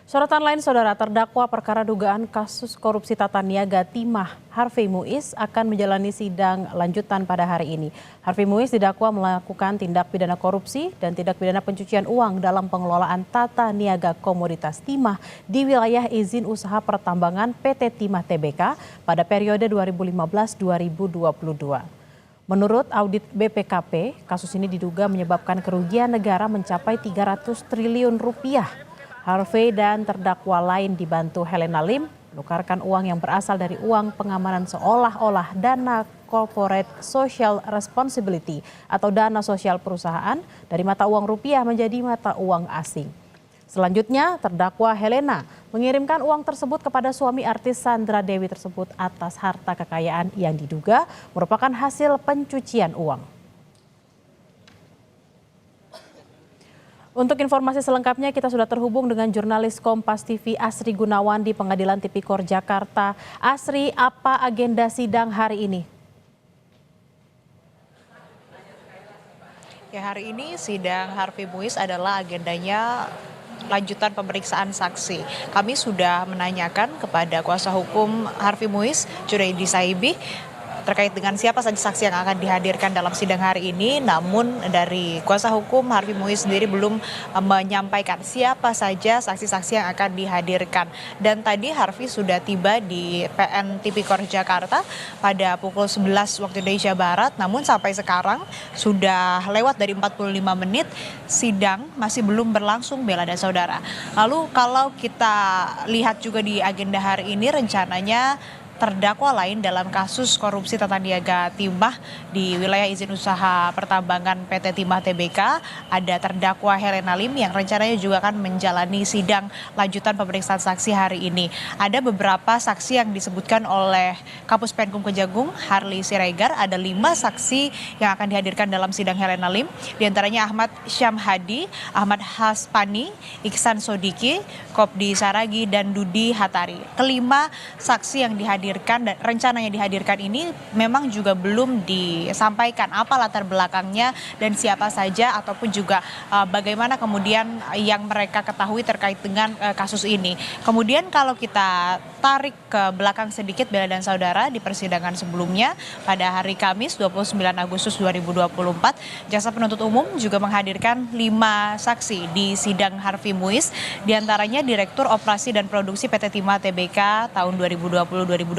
Sorotan lain, saudara, terdakwa perkara dugaan kasus korupsi tata niaga timah Harvey Muiz akan menjalani sidang lanjutan pada hari ini. Harvey Muiz didakwa melakukan tindak pidana korupsi dan tindak pidana pencucian uang dalam pengelolaan tata niaga komoditas timah di wilayah izin usaha pertambangan PT Timah Tbk pada periode 2015-2022. Menurut audit BPKP, kasus ini diduga menyebabkan kerugian negara mencapai 300 triliun rupiah. Harvey dan terdakwa lain dibantu Helena Lim menukarkan uang yang berasal dari uang pengamanan seolah-olah dana corporate social responsibility atau dana sosial perusahaan dari mata uang rupiah menjadi mata uang asing. Selanjutnya, terdakwa Helena mengirimkan uang tersebut kepada suami artis Sandra Dewi tersebut atas harta kekayaan yang diduga merupakan hasil pencucian uang. Untuk informasi selengkapnya kita sudah terhubung dengan jurnalis Kompas TV Asri Gunawan di Pengadilan Tipikor Jakarta. Asri, apa agenda sidang hari ini? Ya, hari ini sidang Harvey Muiz adalah agendanya lanjutan pemeriksaan saksi. Kami sudah menanyakan kepada kuasa hukum Harvey Muiz, Junaidi Saibi, terkait dengan siapa saja saksi yang akan dihadirkan dalam sidang hari ini. Namun dari kuasa hukum Harvey Muiz sendiri belum menyampaikan siapa saja saksi-saksi yang akan dihadirkan. Dan tadi Harvey sudah tiba di PN Tipikor Jakarta pada pukul 11 waktu Indonesia Barat. Namun sampai sekarang sudah lewat dari 45 menit, sidang masih belum berlangsung, Bella dan saudara. Lalu kalau kita lihat juga di agenda hari ini, rencananya terdakwa lain dalam kasus korupsi tata niaga timah di wilayah izin usaha pertambangan PT Timah Tbk ada terdakwa Helena Lim yang rencananya juga akan menjalani sidang lanjutan pemeriksaan saksi hari ini. Ada beberapa saksi yang disebutkan oleh Kapus Penkum Kejagung Harli Siregar, ada 5 saksi yang akan dihadirkan dalam sidang Helena Lim, diantaranya Ahmad Syamhadi, Ahmad Haspani, Iksan Sodiki, Kopdi Saragi, dan Dudi Hatari. Kelima saksi yang dihadirkan dan rencananya dihadirkan ini memang juga belum disampaikan apa latar belakangnya dan siapa saja ataupun juga bagaimana kemudian yang mereka ketahui terkait dengan kasus ini. Kemudian kalau kita tarik ke belakang sedikit, Bella dan saudara, di persidangan sebelumnya pada hari Kamis 29 Agustus 2024, jaksa penuntut umum juga menghadirkan 5 saksi di sidang Harvey Muiz, diantaranya Direktur Operasi dan Produksi PT Timah Tbk tahun 2020-2021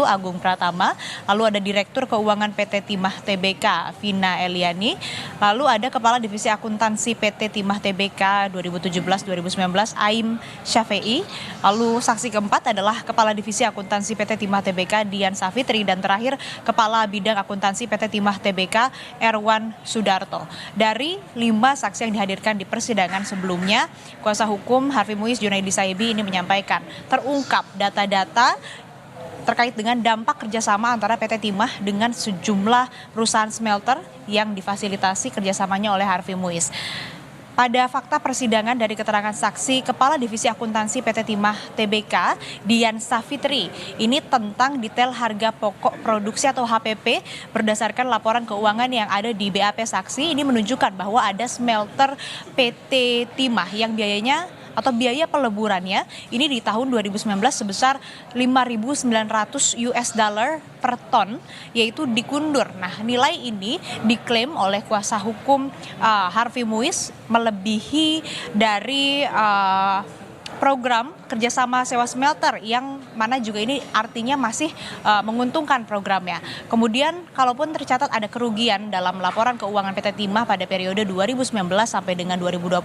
Agung Pratama, lalu ada Direktur Keuangan PT Timah Tbk Vina Eliani, lalu ada Kepala Divisi Akuntansi PT Timah Tbk 2017-2019 Aim Syafei, lalu saksi keempat adalah Kepala Divisi Akuntansi PT Timah Tbk Dian Safitri, dan terakhir Kepala Bidang Akuntansi PT Timah Tbk Erwan Sudarto. Dari 5 saksi yang dihadirkan di persidangan sebelumnya, kuasa hukum Harvey Muiz Junaidi Saibi ini menyampaikan terungkap data-data terkait dengan dampak kerjasama antara PT Timah dengan sejumlah perusahaan smelter yang difasilitasi kerjasamanya oleh Harvey Muiz. Pada fakta persidangan dari keterangan saksi Kepala Divisi Akuntansi PT Timah Tbk Dian Safitri, ini tentang detail harga pokok produksi atau HPP berdasarkan laporan keuangan yang ada di BAP saksi. Ini menunjukkan bahwa ada smelter PT Timah yang biayanya atau biaya peleburannya ini di tahun 2019 sebesar 5.900 US dollar per ton, yaitu dikundur. Nah, nilai ini diklaim oleh kuasa hukum Harvey Muiz melebihi dari program kerjasama sewa smelter yang mana juga ini artinya masih menguntungkan programnya. Kemudian kalaupun tercatat ada kerugian dalam laporan keuangan PT Timah pada periode 2019 sampai dengan 2020,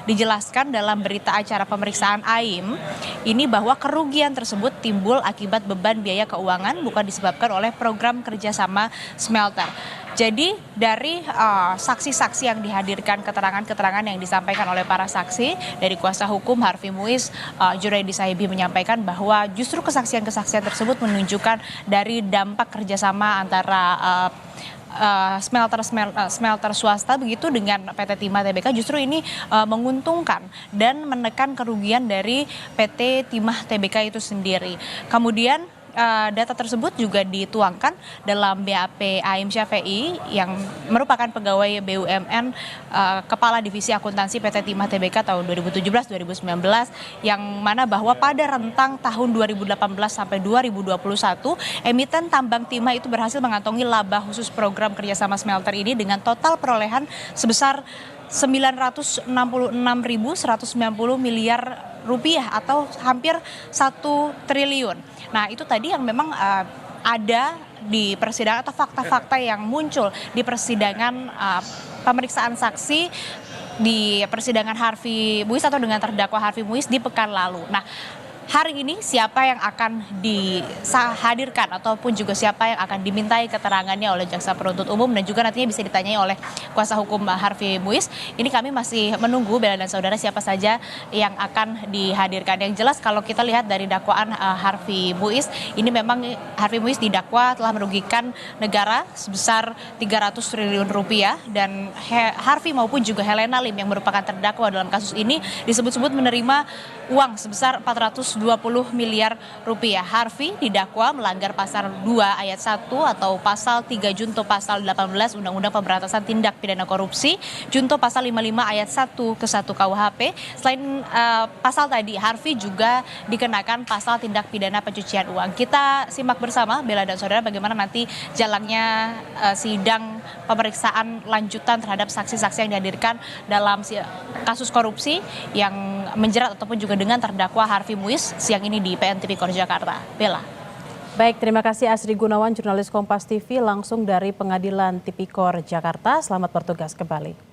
dijelaskan dalam berita acara pemeriksaan AIM ini bahwa kerugian tersebut timbul akibat beban biaya keuangan bukan disebabkan oleh program kerjasama smelter. Jadi dari saksi-saksi yang dihadirkan, keterangan-keterangan yang disampaikan oleh para saksi dari kuasa hukum Harvey Muiz, Junaidi Saibi menyampaikan bahwa justru kesaksian-kesaksian tersebut menunjukkan dari dampak kerjasama antara smelter swasta begitu dengan PT Timah Tbk, justru ini menguntungkan dan menekan kerugian dari PT Timah Tbk itu sendiri. Kemudian data tersebut juga dituangkan dalam BAP Aim Syafei yang merupakan pegawai BUMN Kepala Divisi Akuntansi PT Timah Tbk tahun 2017-2019 yang mana bahwa pada rentang tahun 2018 sampai 2021 emiten tambang timah itu berhasil mengantongi laba khusus program kerjasama smelter ini dengan total perolehan sebesar 966.190 miliar rupiah atau hampir 1 triliun. Nah itu tadi yang memang ada di persidangan atau fakta-fakta yang muncul di persidangan pemeriksaan saksi di persidangan Harvey Muiz atau dengan terdakwa Harvey Muiz di pekan lalu. Nah hari ini siapa yang akan dihadirkan ataupun juga siapa yang akan dimintai keterangannya oleh jaksa penuntut umum dan juga nantinya bisa ditanyai oleh kuasa hukum Harvey Muiz. Ini kami masih menunggu Bella dan saudara siapa saja yang akan dihadirkan. Yang jelas kalau kita lihat dari dakwaan Harvey Muiz, ini memang Harvey Muiz didakwa telah merugikan negara sebesar 300 triliun rupiah dan Harvey maupun juga Helena Lim yang merupakan terdakwa dalam kasus ini disebut-sebut menerima uang sebesar 420 miliar rupiah. Harvey didakwa melanggar pasal 2 ayat 1 atau pasal 3 junto pasal 18 Undang-Undang Pemberantasan Tindak Pidana Korupsi, junto pasal 55 ayat 1 ke 1 KUHP. Selain pasal tadi, Harvey juga dikenakan pasal tindak pidana pencucian uang. Kita simak bersama Bella dan saudara bagaimana nanti jalannya sidang pemeriksaan lanjutan terhadap saksi-saksi yang dihadirkan dalam kasus korupsi yang menjerat ataupun juga dengan terdakwa Harvey Muiz siang ini di PN Tipikor Jakarta. Bella. Baik, terima kasih Asri Gunawan, jurnalis Kompas TV langsung dari Pengadilan Tipikor Jakarta. Selamat bertugas kembali.